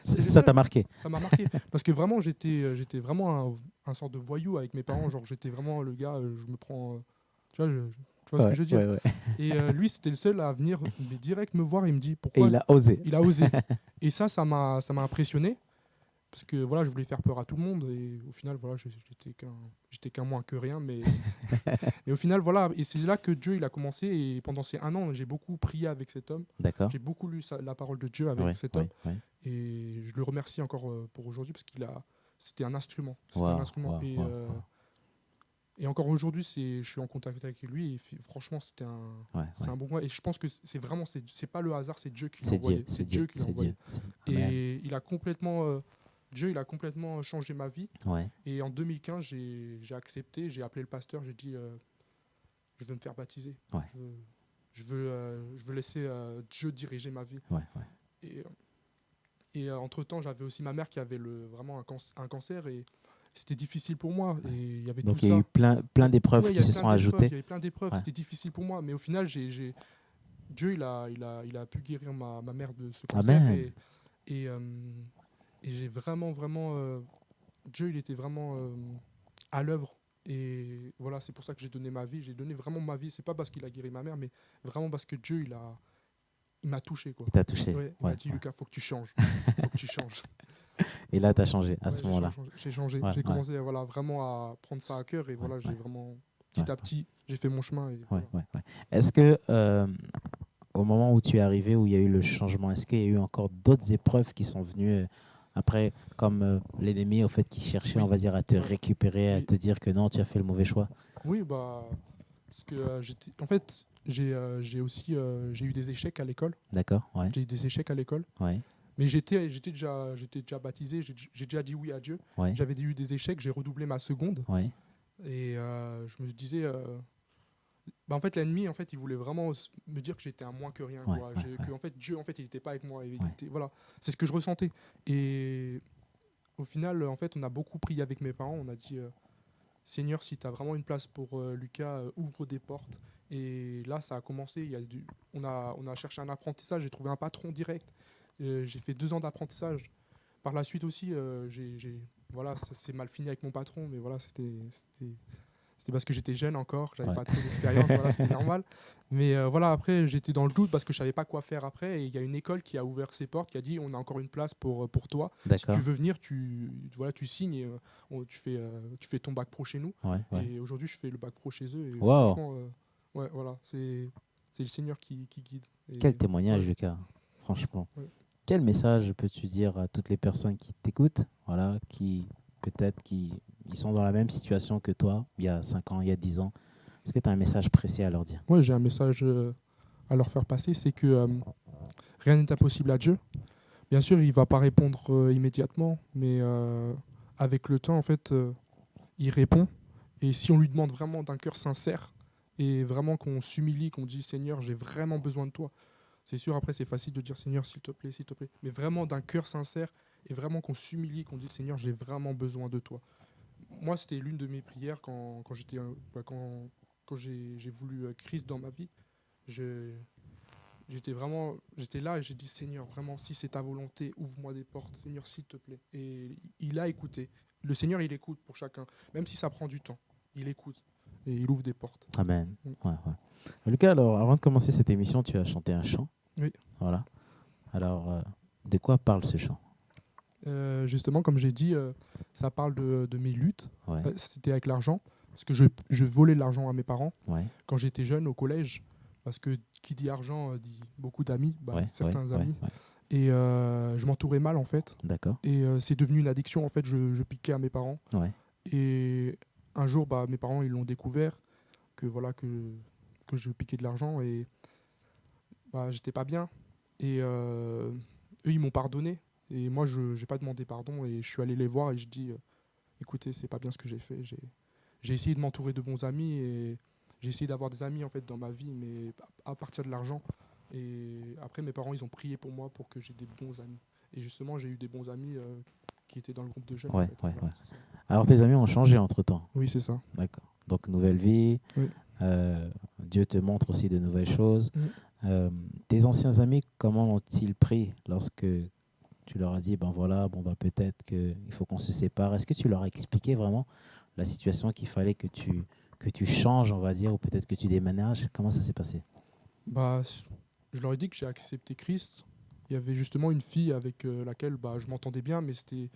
Ça t'a marqué. Ça m'a marqué parce que vraiment j'étais vraiment un sorte de voyou avec mes parents, genre j'étais vraiment le gars, je me prends, tu vois, tu vois ce que Ouais, je veux dire. ouais, ouais. Et lui c'était le seul à venir mais direct me voir et me dit Et pourquoi il a osé. il a osé. Et ça m'a impressionné parce que voilà, je voulais faire peur à tout le monde et au final voilà, j'étais qu'un moins que rien, mais et au final voilà, et c'est là que Dieu il a commencé, et pendant ces 1 an j'ai beaucoup prié avec cet homme, D'accord. j'ai beaucoup lu la parole de Dieu avec Ouais, cet ouais, homme. ouais. Et je le remercie encore pour aujourd'hui parce c'était un instrument. C'était un Waouh, instrument. waouh, waouh, waouh. Et encore aujourd'hui, je suis en contact avec lui. Et franchement, Ouais, c'est ouais. un bon gars. Et je pense que c'est pas le hasard, c'est Dieu qui l'a C'est Dieu, envoyé. c'est C'est Dieu, Dieu qui l'a c'est envoyé. Dieu. Amen. Et Dieu, il a complètement changé ma vie. Ouais, Et en 2015, j'ai accepté, j'ai appelé le pasteur, j'ai dit, je veux me faire baptiser. ouais, Je veux laisser Dieu diriger ma vie. ouais, ouais. Et entre-temps, j'avais aussi ma mère qui avait vraiment un cancer et c'était difficile pour moi. Ouais. Et il y avait Donc tout il y a ça. eu plein d'épreuves Ouais, il y qui avait se plein sont d'épreuves, ajoutées. il y avait plein d'épreuves, Ouais. c'était difficile pour moi. Mais au final, Dieu, il a pu guérir ma mère de ce cancer. Amen. Et j'ai vraiment, vraiment. Dieu, il était vraiment à l'œuvre. Et voilà, c'est pour ça que j'ai donné ma vie. J'ai donné vraiment ma vie. C'est pas parce qu'il a guéri ma mère, mais vraiment parce que Dieu, il m'a touché, quoi. Il t'a touché. Ouais, il Ouais, m'a dit, ouais. Lucas, faut que tu changes. Faut que tu changes. Et là, tu as changé à Ouais, ce moment-là. J'ai changé. Ouais, J'ai ouais, commencé voilà, vraiment à prendre ça à cœur. Et ouais, voilà, j'ai ouais, vraiment, ouais, petit à petit, j'ai fait mon chemin. Et ouais, voilà. ouais, ouais. Est-ce que au moment où tu es arrivé, où il y a eu le changement, est-ce qu'il y a eu encore d'autres épreuves qui sont venues après, comme l'ennemi, au fait, qui cherchait, on Oui, va dire, à te ouais, récupérer, à oui. te dire que non, tu as fait le mauvais choix? Oui, parce que en fait, j'ai eu des échecs à l'école. D'accord? Ouais, J'ai eu des échecs à l'école. ouais, Mais j'étais déjà baptisé, j'ai déjà dit oui à Dieu. ouais, J'avais eu des échecs, j'ai redoublé ma seconde. ouais, Et je me disais, en fait, l'ennemi, en fait, il voulait vraiment me dire que j'étais un moins que rien, ouais, quoi. ouais, Que en fait, Dieu, en fait, il n'était pas avec moi. ouais. Voilà, c'est ce que je ressentais. Et au final, en fait, on a beaucoup prié avec mes parents. On a dit, Seigneur, si tu as vraiment une place pour Lucas, ouvre des portes. Et là, ça a commencé. On a cherché un apprentissage. J'ai trouvé un patron direct. J'ai fait 2 ans d'apprentissage. Par la suite aussi, voilà, ça s'est mal fini avec mon patron, mais voilà, c'était parce que j'étais jeune encore, j'avais Ouais. pas trop d'expérience, voilà, c'était normal. Mais voilà, après, j'étais dans le doute parce que je savais pas quoi faire après. Et il y a une école qui a ouvert ses portes, qui a dit on a encore une place pour toi. Si D'accord. tu veux venir, tu signes et tu fais ton bac pro chez nous. Ouais, ouais. Et aujourd'hui, je fais le bac pro chez eux. Et Wow. franchement, ouais, voilà, c'est le Seigneur qui guide. Et Quel témoignage, ouais, Lucas, franchement. ouais. Quel message peux-tu dire à toutes les personnes qui t'écoutent, voilà, qui peut-être ils sont dans la même situation que toi, il y a 5 ans, il y a 10 ans? Est-ce que tu as un message précis à leur dire? Moi, j'ai un message à leur faire passer, c'est que rien n'est impossible à Dieu. Bien sûr, il ne va pas répondre immédiatement, mais avec le temps, en fait, il répond. Et si on lui demande vraiment d'un cœur sincère, et vraiment qu'on s'humilie, qu'on dit Seigneur, j'ai vraiment besoin de toi. C'est sûr, après, c'est facile de dire Seigneur, s'il te plaît, s'il te plaît. Mais vraiment d'un cœur sincère, et vraiment qu'on s'humilie, qu'on dit Seigneur, j'ai vraiment besoin de toi. Moi, c'était l'une de mes prières quand j'ai voulu Christ dans ma vie. J'étais là et j'ai dit Seigneur, vraiment, si c'est ta volonté, ouvre-moi des portes, Seigneur, s'il te plaît. Et il a écouté. Le Seigneur, il écoute pour chacun, même si ça prend du temps. Il écoute et il ouvre des portes. Amen. Mm. Ouais, ouais. Lucas, alors, avant de commencer cette émission, tu as chanté un chant. Oui. Voilà. Alors, de quoi parle ce chant? Justement, comme j'ai dit, ça parle de mes luttes. Ouais, C'était avec l'argent, parce que je volais de l'argent à mes parents ouais, quand j'étais jeune au collège. Parce que qui dit argent dit beaucoup d'amis, ouais, certains ouais, amis. ouais. Et je m'entourais mal en fait. D'accord. Et c'est devenu une addiction en fait. Je piquais à mes parents. Ouais, Et un jour, mes parents ils l'ont découvert que voilà que je piquais de l'argent et j'étais pas bien. Et eux ils m'ont pardonné. Et moi je n'ai pas demandé pardon et je suis allé les voir et je dis écoutez, c'est pas bien ce que j'ai fait. J'ai essayé de m'entourer de bons amis et j'ai essayé d'avoir des amis en fait dans ma vie, mais à partir de l'argent. Et après, mes parents, ils ont prié pour moi pour que j'ai des bons amis. Et justement, j'ai eu des bons amis qui étaient dans le groupe de jeunes. En Ouais, fait. ouais, Voilà, ouais. c'est ça. Alors, tes amis ont changé entre-temps. Oui, c'est ça. D'accord. Donc, nouvelle vie. Oui. Dieu te montre aussi de nouvelles choses. Mm. Tes anciens amis, comment ont-ils pris lorsque tu leur as dit, ben voilà, bon, ben peut-être qu'il faut qu'on se sépare. Est-ce que tu leur as expliqué vraiment la situation qu'il fallait que tu changes, on va dire, ou peut-être que tu déménages? Comment ça s'est passé? Bah, je leur ai dit que j'ai accepté Christ. Il y avait justement une fille avec laquelle je m'entendais bien, mais c'était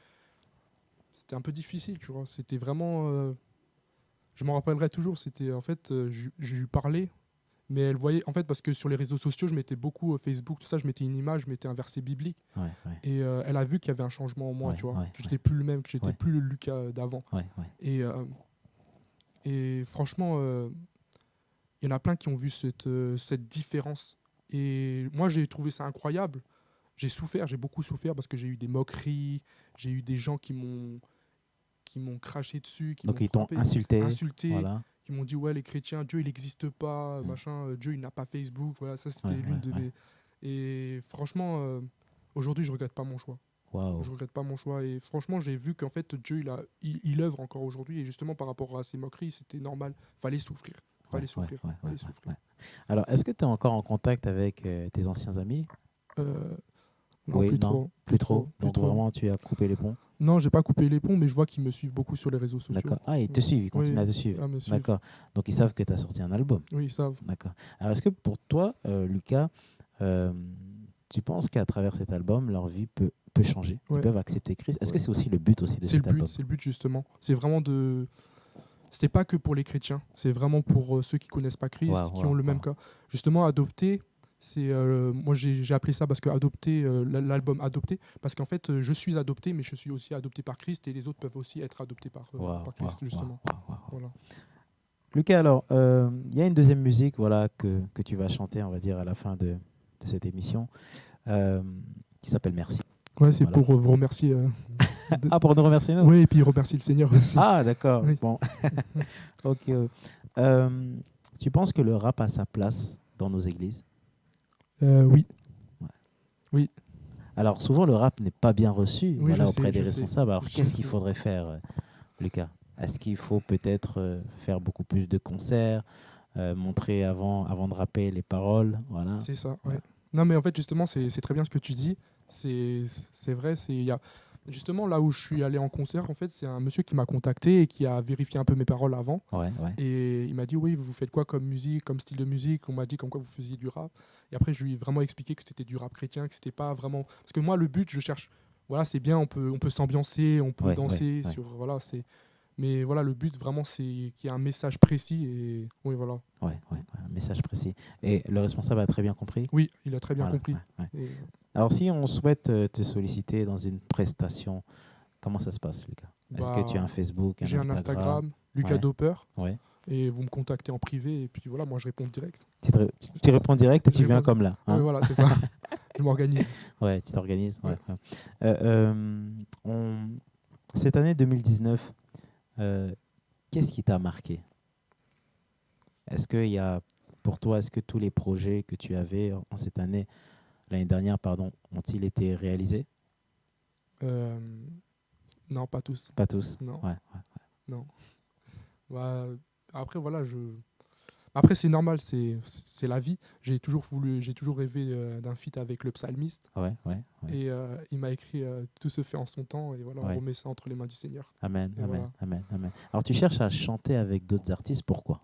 un peu difficile, tu vois. C'était vraiment... je m'en rappellerai toujours. C'était en fait, je lui parlais, mais elle voyait... En fait, parce que sur les réseaux sociaux, je mettais beaucoup Facebook, tout ça, je mettais une image, je mettais un verset biblique. Ouais, ouais, Et elle a vu qu'il y avait un changement en moi, ouais, tu vois. ouais, Que j'étais plus le même, que j'étais Ouais. plus le Lucas d'avant. ouais, ouais. Et franchement, il y en a plein qui ont vu cette différence. Et moi, j'ai trouvé ça incroyable. J'ai souffert, j'ai beaucoup souffert parce que j'ai eu des moqueries, j'ai eu des gens qui m'ont craché dessus, qui Donc, m'ont ils t'ont frappé, insulté. Voilà. qui m'ont dit ouais les chrétiens, Dieu il n'existe pas, Mm. machin, Dieu il n'a pas Facebook. Voilà, ça c'était Ouais, l'une ouais, de ouais. mes. Et franchement, aujourd'hui je regrette pas mon choix. Waouh. Je regrette pas mon choix. Et franchement, j'ai vu qu'en fait Dieu il œuvre encore aujourd'hui. Et justement par rapport à ces moqueries, c'était normal. Fallait souffrir. Fallait Ouais, souffrir. ouais, ouais, Fallait ouais, souffrir. ouais. Alors, est-ce que tu es encore en contact avec tes anciens amis? Euh, non, Oui, plus non, trop. plus trop. Plus Donc, trop. vraiment, tu as coupé les ponts. Non, j'ai pas coupé les ponts, mais je vois qu'ils me suivent beaucoup sur les réseaux sociaux. D'accord. Ah, ils te suivent, ils continuent Oui, à te suivre. à me suivre. D'accord. Donc, ils savent que tu as sorti un album. Oui, ils savent. D'accord. Alors, est-ce que pour toi, Lucas, euh, tu penses qu'à travers cet album, leur vie peut changer? Ils Ouais. peuvent accepter Christ? Est-ce que Ouais. c'est aussi le but aussi de C'est cet album? c'est le but justement. C'est vraiment de. C'était pas que pour les chrétiens, c'est vraiment pour ceux qui connaissent pas Christ, Waouh, qui ont le même waouh. cas. Justement, adopter, c'est moi j'ai appelé ça parce que adopter l'album adopté, parce qu'en fait je suis adopté, mais je suis aussi adopté par Christ et les autres peuvent aussi être adoptés par Waouh, par Christ waouh, justement. waouh, waouh, waouh. Voilà. Lucas, alors, il y a une deuxième musique voilà, que tu vas chanter, on va dire, à la fin de cette émission, qui s'appelle Merci. Ouais, c'est Voilà. pour vous remercier. Ah, pour nous remercier, nous? Oui, et puis remercier le Seigneur aussi. Ah, d'accord. Oui. Bon. Ok. Tu penses que le rap a sa place dans nos églises? Oui. Ouais. Oui. Alors, souvent, le rap n'est pas bien reçu Oui, voilà, je auprès sais, des je sais. responsables. Alors, Je qu'est-ce qu'il sais. faudrait faire, Lucas? Est-ce qu'il faut peut-être faire beaucoup plus de concerts, montrer avant de rapper les paroles? Voilà. C'est ça, ouais. Ouais. Non, mais en fait, justement, c'est très bien ce que tu dis. C'est vrai. Justement, là où je suis allé en concert, en fait, c'est un monsieur qui m'a contacté et qui a vérifié un peu mes paroles avant. Ouais, ouais. Et il m'a dit, oui, vous faites quoi comme musique, comme style de musique? On m'a dit comme quoi vous faisiez du rap. Et après, je lui ai vraiment expliqué que c'était du rap chrétien, que c'était pas vraiment... Parce que moi, le but, je cherche... Voilà, c'est bien, on peut s'ambiancer, on peut Ouais, danser ouais, ouais. sur... Voilà, c'est... Mais voilà, le but, vraiment, c'est qu'il y ait un message précis. Et oui, voilà. Ouais, ouais, un message précis. Et le responsable a très bien compris? Oui, il a très bien Voilà, compris. ouais, ouais. Et, Alors, si on souhaite te solliciter dans une prestation, comment ça se passe, Lucas? Est-ce que tu as un Facebook, un j'ai un Instagram, Lucas Ouais. Doper, Ouais. et vous me contactez en privé, et puis voilà, moi je réponds direct. Tu réponds direct et Je tu viens réponds- comme là. Hein? Ouais, voilà, c'est ça. Je m'organise. Ouais, tu t'organises. Ouais, Ouais. ouais. Cette année 2019, qu'est-ce qui t'a marqué? Est-ce qu'il y a, pour toi, est-ce que tous les projets que tu avais en cette année, l'année dernière, pardon, ont-ils été réalisés? Non, pas tous. Pas tous. Non. Ouais, ouais. Non. Bah, après, voilà, Après, c'est normal, c'est la vie. J'ai toujours rêvé d'un feat avec le psalmiste. Ouais, ouais, ouais. Et il m'a écrit Tout se fait en son temps. Et voilà, Ouais. on remet ça entre les mains du Seigneur. Amen, Et amen, voilà. amen, amen. Alors, tu cherches à chanter avec d'autres artistes, pourquoi?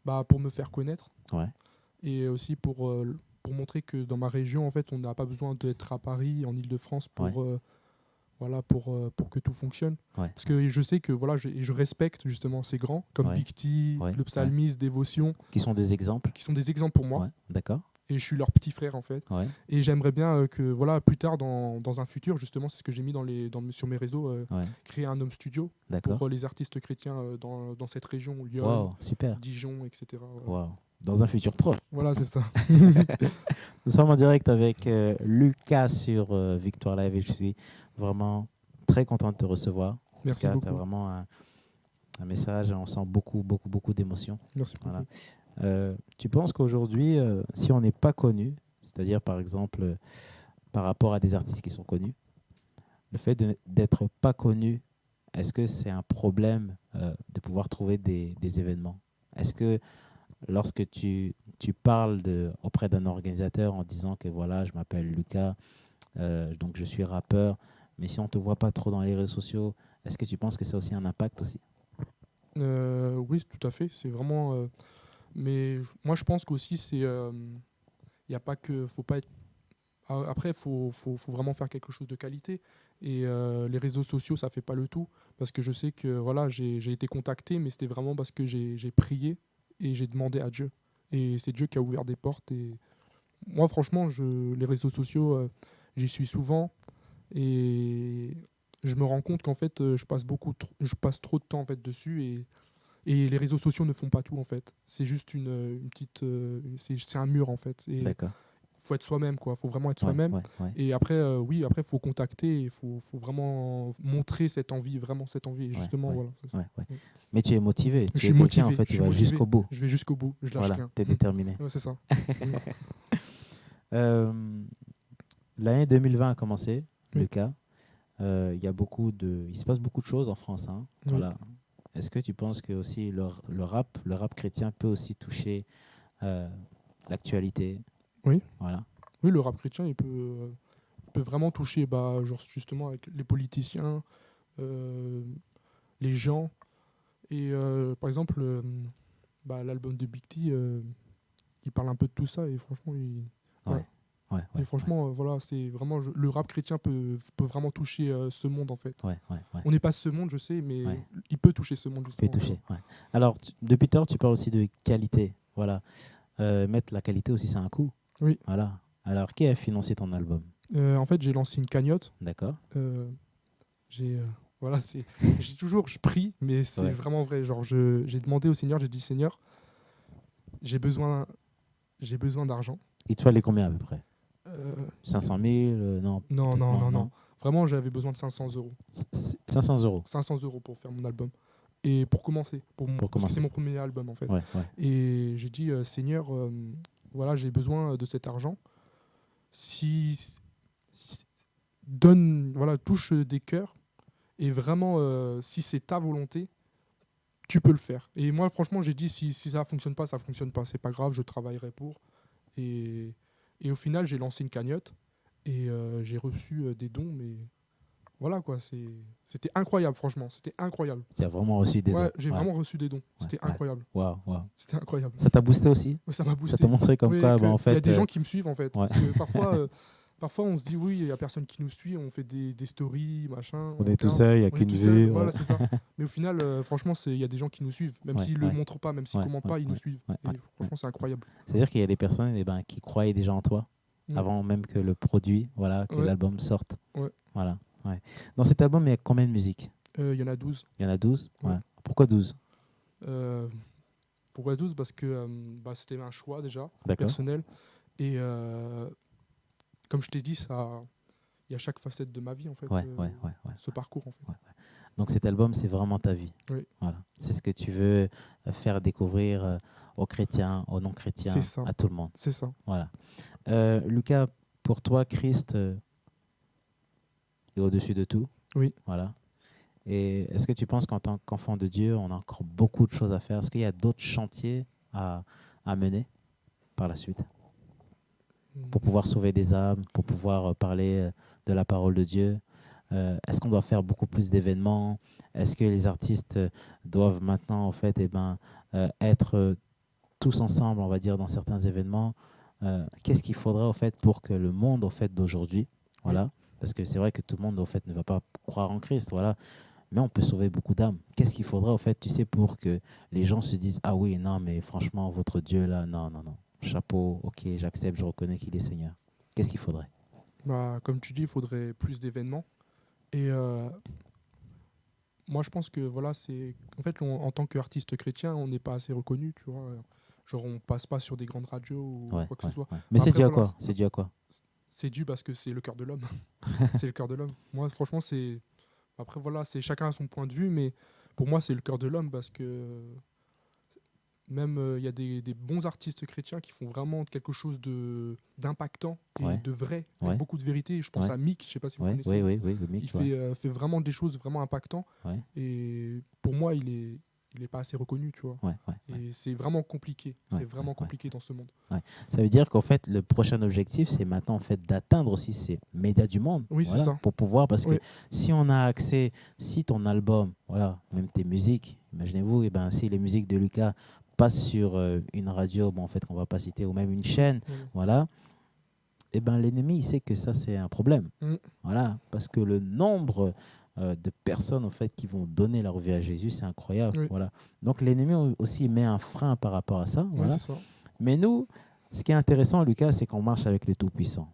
Bah, pour me faire connaître. Ouais, Et aussi pour montrer que dans ma région, en fait, on n'a pas besoin d'être à Paris, en Île-de-France, pour que tout fonctionne. ouais. Parce que je sais que voilà, je respecte justement ces grands, comme Ouais. Big T, Ouais. le psalmiste, Dévotion, Qui sont des exemples? qui sont des exemples pour moi. Ouais, d'accord. Et je suis leur petit frère, en fait. Ouais, Et j'aimerais bien que, voilà, plus tard, dans un futur, justement, c'est ce que j'ai mis sur mes réseaux, ouais, créer un home studio d'accord. pour les artistes chrétiens dans cette région, Lyon, Wow, super. Dijon, etc. Wow. Dans un futur proche. Voilà, c'est ça. Nous sommes en direct avec Lucas sur Victoire Live et je suis vraiment très content de te recevoir. Merci Lucas, tu as beaucoup. vraiment un message, on sent beaucoup, beaucoup, beaucoup d'émotions. Merci beaucoup. Voilà. Tu penses qu'aujourd'hui, si on n'est pas connu, c'est-à-dire par exemple par rapport à des artistes qui sont connus, le fait d'être pas connu, est-ce que c'est un problème de pouvoir trouver des événements? Est-ce que lorsque tu parles auprès d'un organisateur en disant que voilà, je m'appelle Lucas, donc je suis rappeur, mais si on ne te voit pas trop dans les réseaux sociaux, est-ce que tu penses que ça a aussi un impact aussi? Oui, tout à fait. C'est vraiment. Mais moi, je pense qu'aussi, c'est. Il y a pas que. Faut pas être. Après, faut vraiment faire quelque chose de qualité. Et les réseaux sociaux, ça fait pas le tout. Parce que je sais que voilà, j'ai été contacté, mais c'était vraiment parce que j'ai prié et j'ai demandé à Dieu. Et c'est Dieu qui a ouvert des portes. Et moi, franchement, les réseaux sociaux, j'y suis souvent. Et je me rends compte qu'en fait, je passe trop de temps en fait, dessus. Et les réseaux sociaux ne font pas tout en fait. C'est juste une petite, c'est un mur en fait. Et D'accord. faut être soi-même quoi. Faut vraiment être Ouais, soi-même. ouais, ouais. Et après, oui, après faut contacter. Il faut vraiment montrer cette envie, vraiment cette envie. Et Ouais, justement, ouais, voilà. C'est ça. ouais, ouais. Ouais. Mais tu es motivé, Je tu suis es quelqu'un en motivé. fait, Je tu suis vas motivé. jusqu'au bout. Je vais jusqu'au bout. Je lâche Voilà, rien. tu es déterminé. Ouais, c'est ça. Euh, L'année 2020 a commencé, Oui. Lucas. Il se passe beaucoup de choses en France, hein. Oui. Voilà. Est-ce que tu penses que aussi le rap chrétien peut aussi toucher euh, l'actualité? Oui. Voilà. Oui, le rap chrétien, il peut vraiment toucher, bah, genre justement avec les politiciens, euh, les gens. Et par exemple, bah, l'album de Big T, il parle un peu de tout ça. Et franchement, Ouais. ouais. Ouais, Et ouais, franchement, voilà, c'est vraiment le rap chrétien peut vraiment toucher ce monde en fait. ouais, ouais, ouais, On n'est pas ce monde, je sais, mais ouais. il peut toucher ce monde Peut justement. toucher. Ouais. Alors, depuis tout à l'heure, tu parles aussi de qualité. Voilà. Mettre la qualité aussi, c'est un coût. Oui. Voilà. Alors, qui a financé ton album? En fait, j'ai lancé une cagnotte. D'accord. Euh, j'ai voilà, je prie, mais c'est Ouais. vraiment vrai. Genre, j'ai demandé au Seigneur, j'ai dit Seigneur, j'ai besoin, j'ai besoin d'argent. Il te fallait combien à peu près? Euh, 500 000? Non, non, peut-être non, non, non, non. non. Vraiment, j'avais besoin de 500 euros. 500 euros 500 euros pour faire mon album. Et pour commencer, pour parce que c'est commencer. mon premier album en fait. Ouais, ouais. Et j'ai dit, Seigneur, voilà, j'ai besoin de cet argent. Si donne, voilà, touche des cœurs. Et vraiment, si c'est ta volonté, tu peux le faire. Et moi, franchement, j'ai dit, si ça fonctionne pas, ça fonctionne pas. C'est pas grave, je travaillerai pour. Et, et au final, j'ai lancé une cagnotte. Et j'ai reçu des dons, mais voilà quoi, c'était incroyable, franchement, c'était incroyable. Tu as vraiment reçu des dons. Ouais, j'ai Ouais, vraiment reçu des dons, ouais, c'était ouais. incroyable, Waouh, waouh. c'était incroyable. Ça t'a boosté aussi? Ouais, ça m'a Ça boosté. t'a montré comme Oui, quoi, bah, en il y a fait. des gens qui me suivent en fait. Ouais. Parce que parfois on se dit oui, il y a personne qui nous suit, on fait des stories, machin. On est tout tiens, seul, il n'y a on est qu'une tout seul, vue. voilà, Ouais. c'est ça. Mais au final, franchement, il y a des gens qui nous suivent, même Ouais, s'ils le ouais. montrent pas, même s'ils Ouais, commentent ouais, pas, ils nous ouais, suivent. ouais, Et ouais. franchement, c'est incroyable. C'est-à-dire qu'il y a des personnes qui croyaient déjà en toi Mm. avant même que le produit, voilà, que Ouais, l'album sorte. ouais. Voilà. Ouais. Dans cet album, il y a combien de musiques? Il y en a 12. Il y en a 12? Ouais. Ouais. Pourquoi 12? Euh, Pourquoi 12? Parce que bah, c'était un choix déjà, D'accord. personnel. Et comme je t'ai dit, il y a chaque facette de ma vie, en fait, Ouais, ouais, ouais, ouais. ce parcours, en fait. Ouais. Donc cet album, c'est vraiment ta vie. Oui. Voilà. C'est ce que tu veux faire découvrir aux chrétiens, aux non-chrétiens, C'est ça. à tout le monde. C'est ça. Voilà. Lucas, pour toi, Christ est au-dessus de tout. Oui. Voilà. Et est-ce que tu penses qu'en tant qu'enfant de Dieu, on a encore beaucoup de choses à faire? Est-ce qu'il y a d'autres chantiers à mener par la suite pour pouvoir sauver des âmes, pour pouvoir parler de la parole de Dieu? Est-ce qu'on doit faire beaucoup plus d'événements? Est-ce que les artistes doivent maintenant en fait, être tous ensemble, on va dire, dans certains événements? Qu'est-ce qu'il faudrait en fait pour que le monde en fait d'aujourd'hui, voilà, parce que c'est vrai que tout le monde en fait ne va pas croire en Christ, voilà, mais on peut sauver beaucoup d'âmes. Qu'est-ce qu'il faudrait en fait, tu sais, pour que les gens se disent ah oui, non, mais franchement, votre Dieu là, non, non, non, chapeau, ok, j'accepte, je reconnais qu'il est Seigneur. Qu'est-ce qu'il faudrait? Bah, comme tu dis, il faudrait plus d'événements. Et moi, je pense que voilà, c'est en fait, en tant qu'artiste chrétien, on n'est pas assez reconnu, tu vois. Genre, on passe pas sur des grandes radios ou Ouais, quoi que ce soit. ouais. Mais c'est Après, dû à voilà, quoi? C'est dû à quoi? c'est dû parce que c'est le cœur de l'homme. C'est le cœur de l'homme. Moi, franchement, c'est. Après, voilà, c'est chacun a son point de vue, mais pour moi, c'est le cœur de l'homme parce que même il y a des bons artistes chrétiens qui font vraiment quelque chose d'impactant et Ouais. de vrai, Ouais. avec beaucoup de vérité. Je pense Ouais. à Mick, je sais pas si vous Oui, connaissez. oui, oui, le mix, Il ouais. fait vraiment des choses vraiment impactantes. Ouais. Et pour moi, il est pas assez reconnu, tu vois. Ouais, ouais, ouais. Et c'est vraiment compliqué. Ouais, C'est vraiment ouais. compliqué dans ce monde. Ça veut dire qu'en fait, le prochain objectif, c'est maintenant en fait d'atteindre aussi ces médias du monde. Oui, c'est ça. Pour pouvoir, parce que Oui. si on a accès, si ton album, voilà, même tes musiques, imaginez-vous, si les musiques de Lucas passent sur une radio, bon, en fait, qu'on va pas citer, ou même une chaîne, Oui. voilà, l'ennemi, il sait que ça, c'est un problème. Mm. Voilà, parce que le nombre de personnes en fait qui vont donner leur vie à Jésus, c'est incroyable. Oui. Voilà. Donc l'ennemi aussi met un frein par rapport à ça. Oui, Voilà. c'est ça. Mais nous, ce qui est intéressant, Lucas, c'est qu'on marche avec le Tout-Puissant.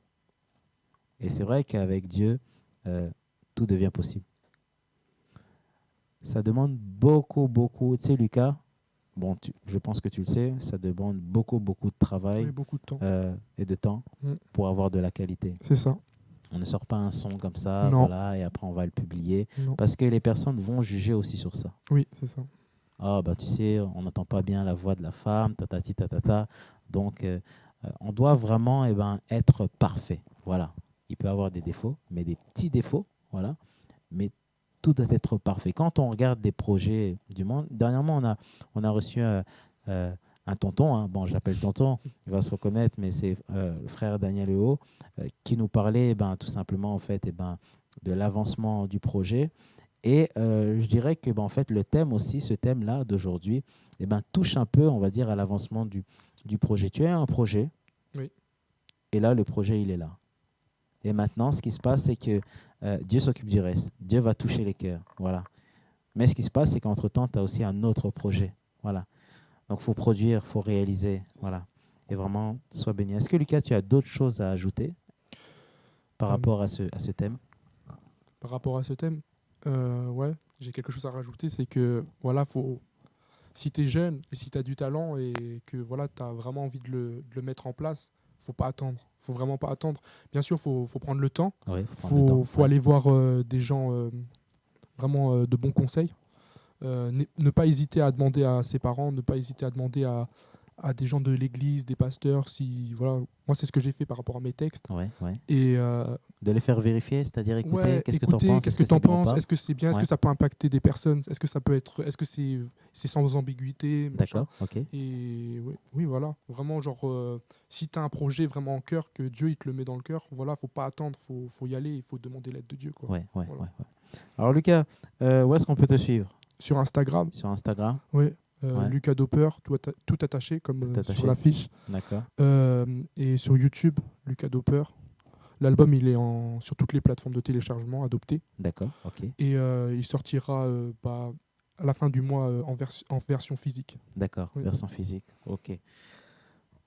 Et c'est vrai qu'avec Dieu, tout devient possible. Ça demande beaucoup, beaucoup. Tu sais, Lucas, bon, je pense que tu le sais, ça demande beaucoup, beaucoup de travail Oui, beaucoup de temps. et de temps Mm. pour avoir de la qualité. C'est ça. On ne sort pas un son comme ça, Non. voilà, et après on va le publier. Non. Parce que les personnes vont juger aussi sur ça. Oui, c'est ça. Ah, bah tu sais, on n'entend pas bien la voix de la femme, tatati, tatata. Donc, on doit vraiment être parfait. Voilà. Il peut y avoir des défauts, mais des petits défauts, voilà. Mais tout doit être parfait. Quand on regarde des projets du monde, dernièrement, on a reçu un tonton, hein. Bon, j'appelle tonton, il va se reconnaître, mais c'est le frère Daniel Eho, qui nous parlait tout simplement en fait, de l'avancement du projet. Et je dirais que en fait, le thème aussi, ce thème-là d'aujourd'hui, touche un peu, on va dire, à l'avancement du projet. Tu as un projet, Oui. et là, le projet, il est là. Et maintenant, ce qui se passe, c'est que Dieu s'occupe du reste. Dieu va toucher les cœurs. Voilà. Mais ce qui se passe, c'est qu'entre-temps, tu as aussi un autre projet. Voilà. Donc, il faut produire, il faut réaliser. Voilà. Et vraiment, sois béni. Est-ce que, Lucas, tu as d'autres choses à ajouter par rapport à ce thème? Par rapport à ce thème, ouais, j'ai quelque chose à rajouter, c'est que voilà, si tu es jeune et si tu as du talent et que voilà, tu as vraiment envie de le mettre en place, faut pas attendre. Faut vraiment pas attendre. Bien sûr, faut prendre le temps. Oui, Faut aller voir des gens vraiment de bons conseils. Ne pas hésiter à demander à ses parents, ne pas hésiter à demander à des gens de l'église, des pasteurs. Voilà. Moi, c'est ce que j'ai fait par rapport à mes textes. Ouais, ouais. Et de les faire vérifier, c'est-à-dire écouter, ouais, qu'est-ce que tu en écoutez, penses, qu'est-ce que tu en bon ou penses, pas? est-ce que c'est bien, est-ce Ouais. que ça peut impacter des personnes, est-ce que c'est sans ambiguïté, machin. D'accord, ok. Et oui, voilà, vraiment genre si tu as un projet vraiment en cœur, que Dieu il te le met dans le cœur, voilà, faut pas attendre, faut y aller, il faut demander l'aide de Dieu, quoi. Ouais, ouais, Voilà. ouais, ouais. Alors Lucas, où est-ce qu'on peut te suivre? Sur Instagram, Sur Instagram? ouais, Ouais. Lucas Doper, tout attaché comme Tout attaché. sur l'affiche. D'accord, Et sur YouTube, Lucas Doper. L'album il est sur toutes les plateformes de téléchargement adoptées. d'accord, ok. Et il sortira à la fin du mois en version physique. D'accord, Oui. version physique, ok.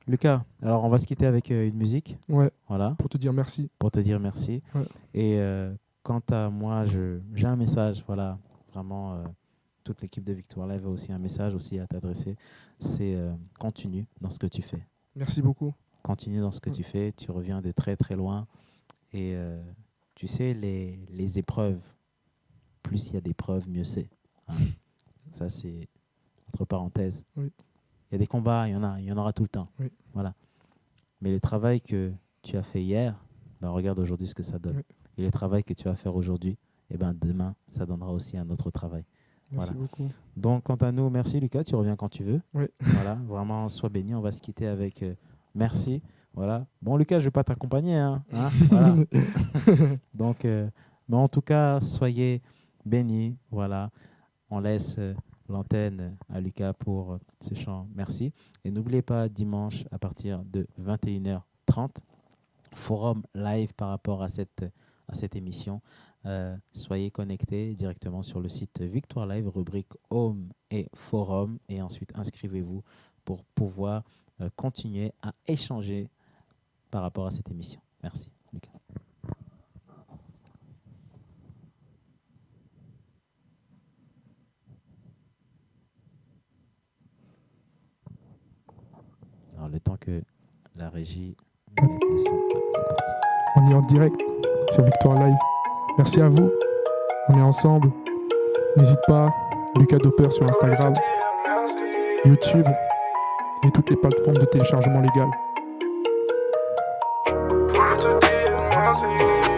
Lucas, alors on va se quitter avec une musique, Ouais, voilà, pour te dire merci. pour te dire merci. Ouais. Et quant à moi, j'ai un message, voilà, vraiment, toute l'équipe de Victoire Live a aussi un message aussi à t'adresser, c'est continue dans ce que tu fais. Merci beaucoup. Continue dans ce que tu fais, tu reviens de très très loin. Et tu sais, les épreuves, plus il y a d'épreuves, mieux c'est. Hein. Ça, c'est entre parenthèses. Oui. Il y a des combats, il y en aura tout le temps. Oui. Voilà. Mais le travail que tu as fait hier, regarde aujourd'hui ce que ça donne. Oui. Et le travail que tu vas faire aujourd'hui, demain, ça donnera aussi un autre travail. Merci Voilà. beaucoup. Donc, quant à nous, merci Lucas, tu reviens quand tu veux. Oui. Voilà, vraiment, sois béni. On va se quitter avec merci. Voilà. Bon, Lucas, je ne vais pas t'accompagner. Hein, voilà. Donc, mais en tout cas, soyez bénis. Voilà. On laisse l'antenne à Lucas pour ce chant. Merci. Et n'oubliez pas, dimanche, à partir de 21h30, forum live par rapport à cette émission. Soyez connectés directement sur le site Victoire Live, rubrique Home et Forum. Et ensuite, inscrivez-vous pour pouvoir continuer à échanger par rapport à cette émission. Merci, Lucas. Alors, le temps que la régie mette le son, c'est parti. On est en direct sur Victoire Live. Merci à vous. On est ensemble. N'hésite pas Lucas Doper sur Instagram, YouTube et toutes les plateformes de téléchargement légal.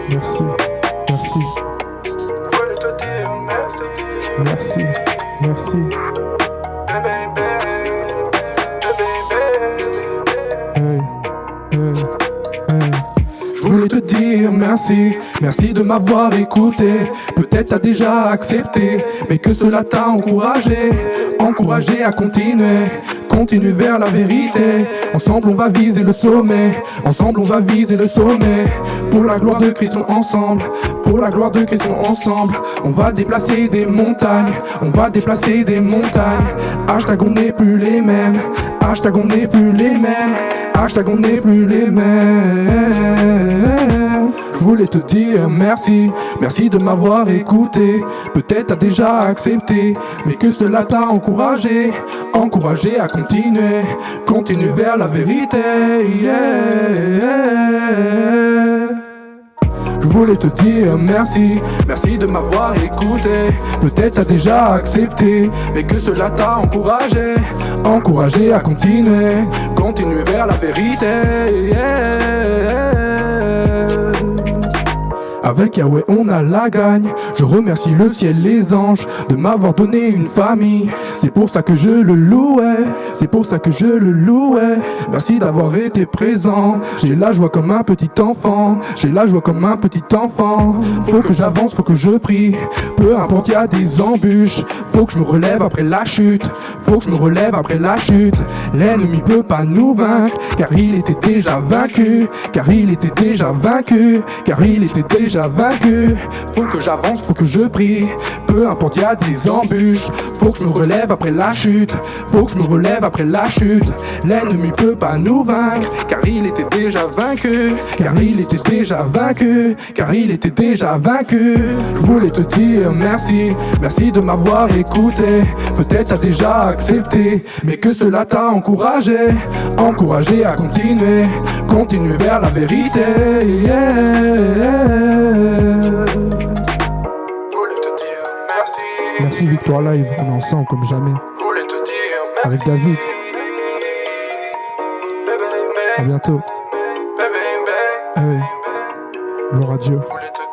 Merci, merci. Merci, merci. Hey, hey, hey. Je voulais te dire merci, merci de m'avoir écouté. Peut-être t'as déjà accepté, mais que cela t'a encouragé, encouragé à continuer, continuer vers la vérité. Ensemble on va viser le sommet, ensemble on va viser le sommet. Pour la gloire de Christ ensemble, pour la gloire de Christ ensemble. On va déplacer des montagnes, on va déplacer des montagnes. Hashtag on n'est plus les mêmes, hashtag on n'est plus les mêmes, hashtag on n'est plus les mêmes. Je voulais te dire merci, merci de m'avoir écouté. Peut-être t'as déjà accepté, mais que cela t'a encouragé, encouragé à continuer, continuer vers la vérité. Je voulais te dire merci, merci de m'avoir écouté. Peut-être t'as déjà accepté, mais que cela t'a encouragé, encouragé à continuer, continuer vers la vérité. Avec Yahweh on a la gagne. Je remercie le ciel, les anges de m'avoir donné une famille. C'est pour ça que je le louais, c'est pour ça que je le louais. Merci d'avoir été présent. J'ai la joie comme un petit enfant, j'ai la joie comme un petit enfant. Faut que j'avance, faut que je prie, peu importe y a des embûches. Faut que je me relève après la chute, faut que je me relève après la chute. L'ennemi peut pas nous vaincre, car il était déjà vaincu, car il était déjà vaincu, car il était déjà vaincu. Faut que j'avance, faut que je prie, peu importe y a des embûches. Faut que je me relève après la chute, faut que je me relève après la chute. L'ennemi peut pas nous vaincre, car il était déjà vaincu, car il était déjà vaincu, car il était déjà vaincu. Je voulais te dire merci, merci de m'avoir écouté. Peut-être t'as déjà accepté, mais que cela t'a encouragé, encouragé à continuer, continuer vers la vérité. Voulais te dire merci. Merci Victoire Live, on est ensemble comme jamais. Voulais te dire merci. Avec David, à bientôt. Baby, Hey, gloire à Dieu. voulais te